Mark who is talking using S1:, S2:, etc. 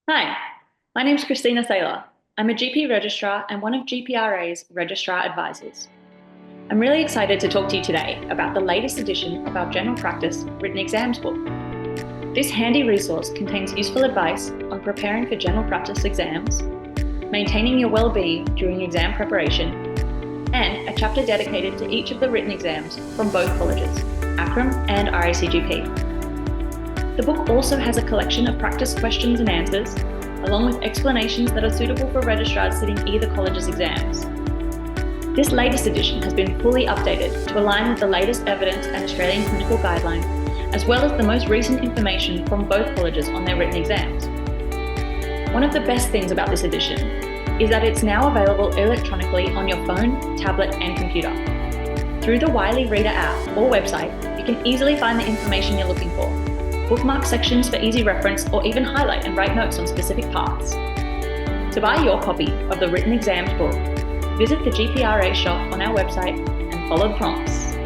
S1: Hi, my name's Kristina Sailah. I'm a GP Registrar and one of GPRA's Registrar Advisors. I'm really excited to talk to you today about the latest edition of our General Practice Written Exams book. This handy resource contains useful advice on preparing for General Practice exams, maintaining your well-being during exam preparation, and a chapter dedicated to each of the written exams from both colleges, ACRM and RACGP. The book also has a collection of practice questions and answers, along with explanations that are suitable for registrars sitting either college's exams. This latest edition has been fully updated to align with the latest evidence and Australian clinical guidelines, as well as the most recent information from both colleges on their written exams. One of the best things about this edition is that it's now available electronically on your phone, tablet, and computer. Through the Wiley Reader app or website, you can easily find the information you're looking for, bookmark sections for easy reference, or even highlight and write notes on specific parts. To buy your copy of the Written Exams book, visit the GPRA shop on our website and follow the prompts.